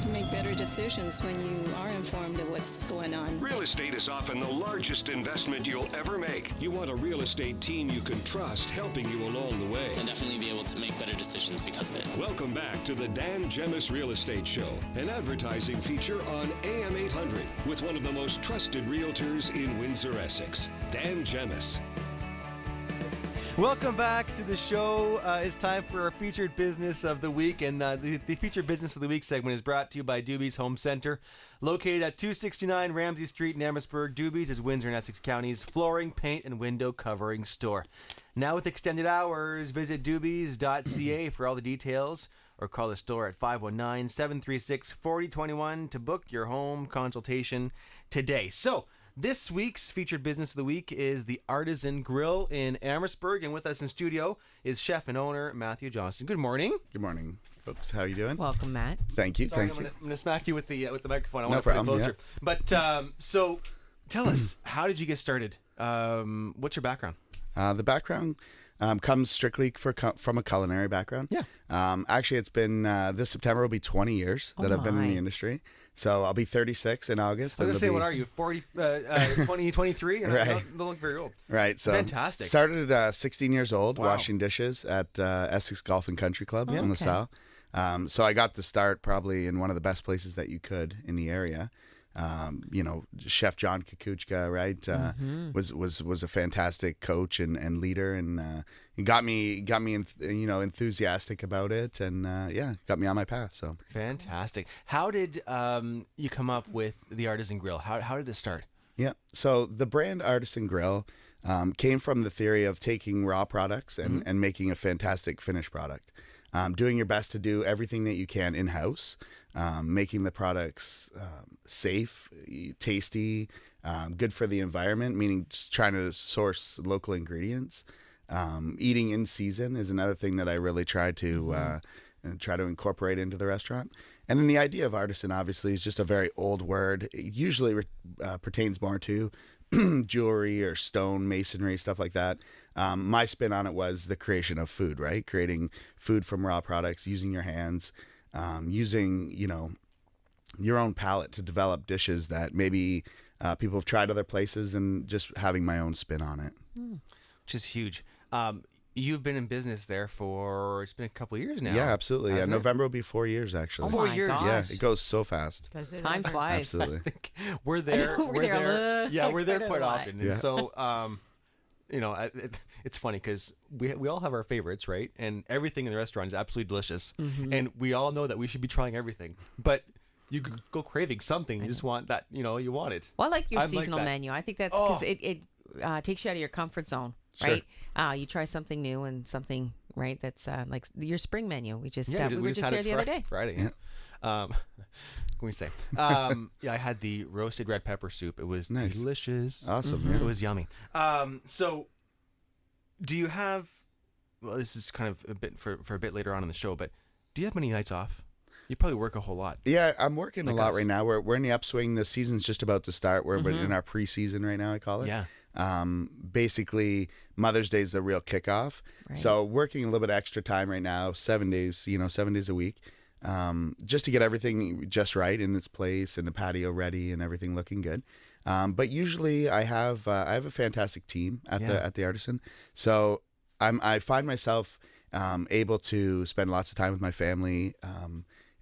can make better decisions when you are informed of what's going on. Real estate is often the largest investment you'll ever make. You want a real estate team you can trust helping you along the way. I'll definitely be able to make better decisions because of it. Welcome back to the Dan Gemus Real Estate Show, an advertising feature on AM800 with one of the most trusted realtors in Windsor, Essex, Dan Gemus. Welcome back to the show. It's time for our featured business of the week, and the featured business of the week segment is brought to you by Dubys Home Center, located at 269 Ramsey Street in Amherstburg. Dubys is Windsor and Essex County's flooring, paint, and window covering store. Now with extended hours, visit dubys.ca for all the details, or call the store at 519-736-4021 to book your home consultation today. So, this week's featured business of the week is the Artisan Grill in Amherstburg, and with us in studio is chef and owner Matthew Johnston. Good morning. Good morning, folks. How are you doing? Welcome, Matt. Thank you. Sorry, Thank you. I'm going to smack you with the microphone. I want No to put it problem, closer. But so, tell us, how did you get started? What's your background? The background comes strictly from a culinary background. Yeah. Actually, it's been this September will be 20 years that I've been in the industry. So I'll be 36 in August. I was going to say, what are you, 40, 20, 23? Right. Don't look very old. Right. So fantastic. Started at 16 years old, Wow. washing dishes at Essex Golf and Country Club in okay. LaSalle. So I got to start probably in one of the best places that you could in the area. Chef John Kukuchka, right, was a fantastic coach and leader, and he got me enthusiastic about it, and got me on my path. So Fantastic. How did you come up with the Artisan Grill? How did it start? yeah, so the brand Artisan Grill came from the theory of taking raw products and making a fantastic finished product. Doing your best to do everything that you can in-house, making the products safe, tasty, good for the environment, meaning just trying to source local ingredients. Eating in season is another thing that I really try to incorporate into the restaurant. And then the idea of artisan, obviously, is just a very old word. It usually pertains more to jewelry or stone masonry, stuff like that. My spin on it was the creation of food, right? Creating food from raw products, using your hands, using your own palate to develop dishes that maybe people have tried other places, and just having my own spin on it. Which is huge. You've been in business there it's been a couple of years now. Yeah, absolutely. Yeah, hasn't it? November will be 4 years actually. Oh 4 my years. gosh. Yeah, it goes so fast. Time flies. Absolutely. I think we're there. we're there. We're there Quite a quite lot. often. Yeah. And so, it's funny because we all have our favorites, right? And everything in the restaurant is absolutely delicious. And we all know that we should be trying everything. But you could go craving something. You just want that, you want it. Well, I like your I like seasonal that. menu. I think that's because it takes you out of your comfort zone, Sure. right? You try something new and something, right, that's like your spring menu. We were just had there it the other day. Friday. Yeah. What can we say? I had the roasted red pepper soup. It was Nice. delicious. Awesome. It was yummy. So, do you have? Well, this is kind of a bit for a bit later on in the show, but do you have many nights off? You probably work a whole lot. Yeah, I'm working Like a lot us. right now. We're in the upswing. The season's just about to start. We're in our preseason right now, I call it. Yeah. Basically, Mother's Day is the real kickoff. Right. So working a little bit extra time right now, 7 days, 7 days a week, just to get everything just right in its place and the patio ready and everything looking good. But usually I have a fantastic team at the Artisan. So I find myself able to spend lots of time with my family.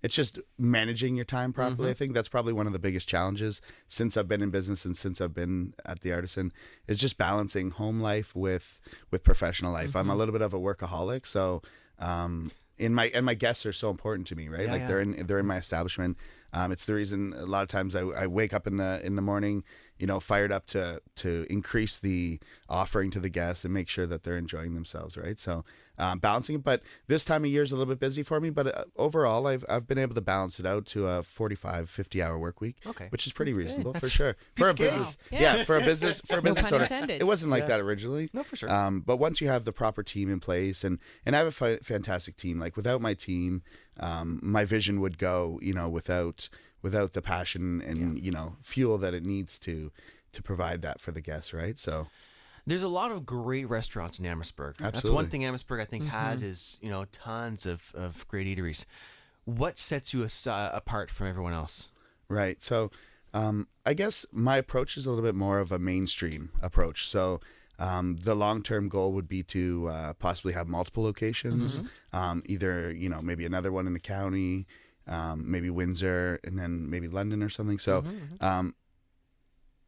It's just managing your time properly. I think that's probably one of the biggest challenges since I've been in business and since I've been at the Artisan, is just balancing home life with professional life. I'm a little bit of a workaholic, so my guests are so important to me, right? Yeah, they're in my establishment. It's the reason a lot of times I wake up in the morning, fired up to increase the offering to the guests and make sure that they're enjoying themselves, right? So balancing it, but this time of year is a little bit busy for me, but overall I've been able to balance it out to a 45, 50-hour work week, Okay. which is pretty That's reasonable good. for sure. For a scale. business, Yeah. for a business pun owner, intended. it wasn't like that originally. No, for sure. But once you have the proper team in place, and I have a fantastic team. Like without my team, my vision would go, without the passion and fuel that it needs to provide that for the guests, right? So There's a lot of great restaurants in Amherstburg. That's Absolutely. one thing Amherstburg I think has is tons of great eateries. what sets you apart from everyone else? Right. So I guess my approach is a little bit more of a mainstream approach. So the long-term goal would be to possibly have multiple locations, either, maybe another one in the county, maybe Windsor, and then maybe London or something. So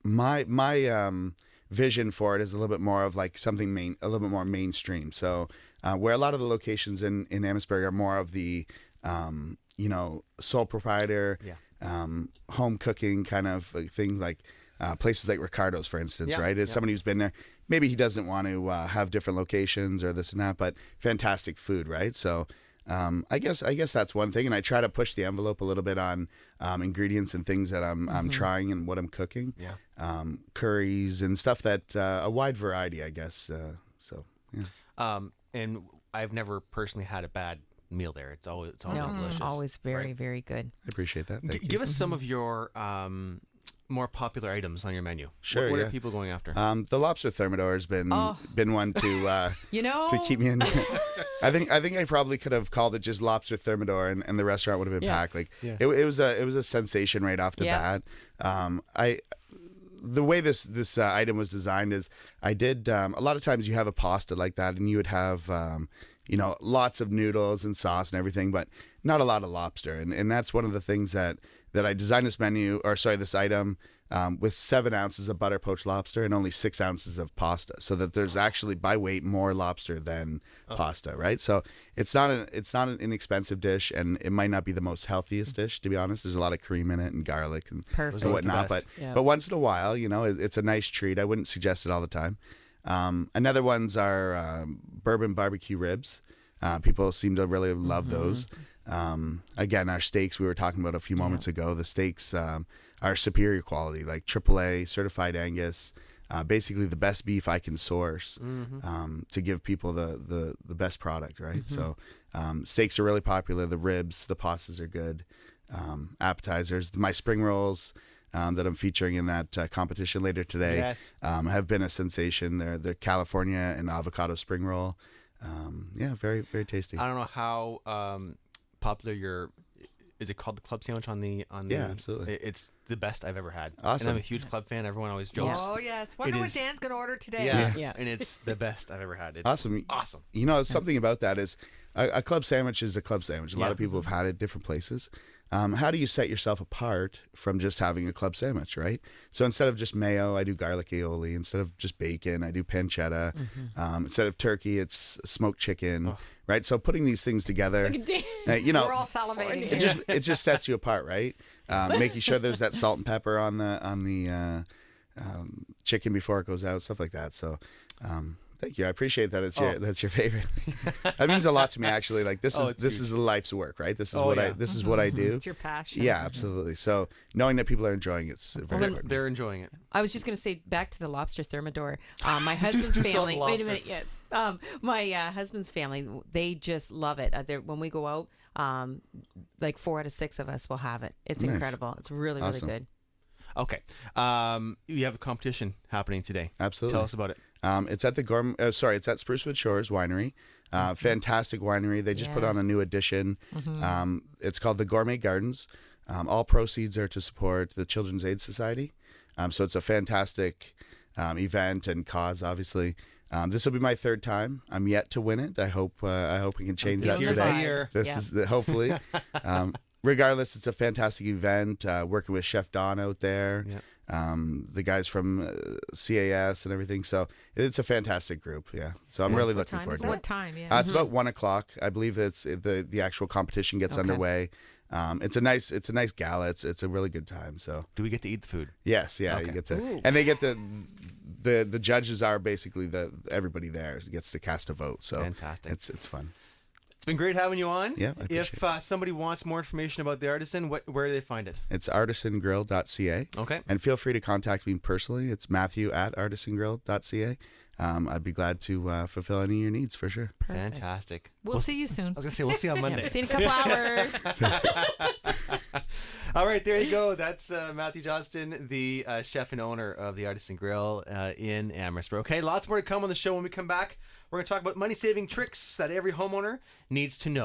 my vision for it is a little bit more of like something a little bit more mainstream. So where a lot of the locations in Amherstburg are more of the, sole proprietor, home cooking kind of thing, like places like Ricardo's, for instance, right? As somebody who's been there, maybe he doesn't want to have different locations or this and that, but fantastic food, right? So I guess that's one thing, and I try to push the envelope a little bit on ingredients and things that I'm trying and what I'm cooking. Curries and stuff that a wide variety, I guess. And I've never personally had a bad meal there. It's always delicious. Always very, very good. I appreciate that. Thank you. Give us some of your more popular items on your menu. Sure. What are people going after? The Lobster Thermidor has been one to to keep me in. I think I probably could have called it just Lobster Thermidor, and the restaurant would have been packed. It was a sensation right off the bat. The way this item was designed is I did a lot of times you have a pasta like that, and you would have lots of noodles and sauce and everything, but not a lot of lobster, and that's one of the things that I designed this this item with 7 ounces of butter poached lobster and only 6 ounces of pasta, so that there's actually by weight more lobster than pasta, right? So it's not an inexpensive dish, and it might not be the most healthiest dish, to be honest. There's a lot of cream in it and garlic and whatnot, but once in a while, it's a nice treat. I wouldn't suggest it all the time. Another ones are bourbon barbecue ribs. People seem to really love those. Again, our steaks we were talking about a few moments ago. The steaks are superior quality, like AAA certified Angus. Basically, the best beef I can source to give people the best product, right? So steaks are really popular. The ribs, the pastas are good. Appetizers, my spring rolls. That I'm featuring in that competition later today have been a sensation. They're California and avocado spring roll. Very, very tasty. I don't know how popular is it called the club sandwich on the absolutely. It's the best I've ever had. Awesome. And I'm a huge club fan. Everyone always jokes. Oh yes. Wonder what Dan's gonna order today. Yeah. And it's the best I've ever had. It's awesome. Something about that is a club sandwich is a club sandwich. A lot of people have had it different places. How do you set yourself apart from just having a club sandwich, right? So instead of just mayo, I do garlic aioli. Instead of just bacon, I do pancetta. Instead of turkey, it's smoked chicken, right? So putting these things together, we're all salivating here. it just sets you apart, right? Making sure there's that salt and pepper on the chicken before it goes out, stuff like that. So. Thank you. I appreciate that. That's your favorite. That means a lot to me, actually. Like this is the life's work, right? This is what I do. It's your passion. Yeah, absolutely. So knowing that people are enjoying it's very important. They're enjoying it. I was just going to say back to the Lobster Thermidor. My husband's family. Wait a minute. Yes. My husband's family. They just love it. When we go out, like 4 out of 6 of us will have it. It's incredible. It's really, really good. Okay. You have a competition happening today. Absolutely. Tell us about it. It's at it's at Sprucewood Shores Winery. Fantastic winery. They just put on a new edition. It's called the Gourmet Gardens. All proceeds are to support the Children's Aid Society. So it's a fantastic event and cause, obviously. This will be my 3rd time. I'm yet to win it. I hope we can change that today. This is hopefully. Regardless, it's a fantastic event. Working with Chef Don out there. The guys from CAS and everything. So it's a fantastic group. Yeah. So I'm really looking forward to it. What time? Yeah. It's about 1:00. I believe the actual competition gets underway. It's a nice gala. It's a really good time. So do we get to eat the food? Yes. Yeah. You get to, and they get the judges are basically everybody there gets to cast a vote. So fantastic. It's fun. It's been great having you on. Yeah, I appreciate if somebody wants more information about the Artisan, where do they find it? It's artisangrill.ca. Okay. And feel free to contact me personally. It's Matthew@artisangrill.ca. I'd be glad to fulfill any of your needs for sure. Perfect. Fantastic. We'll see you soon. I was going to say, we'll see you on Monday. See you in a couple hours. All right, there you go. That's Matthew Johnston, the chef and owner of the Artisan Grill in Amherstburg. Okay, lots more to come on the show when we come back. We're going to talk about money-saving tricks that every homeowner needs to know.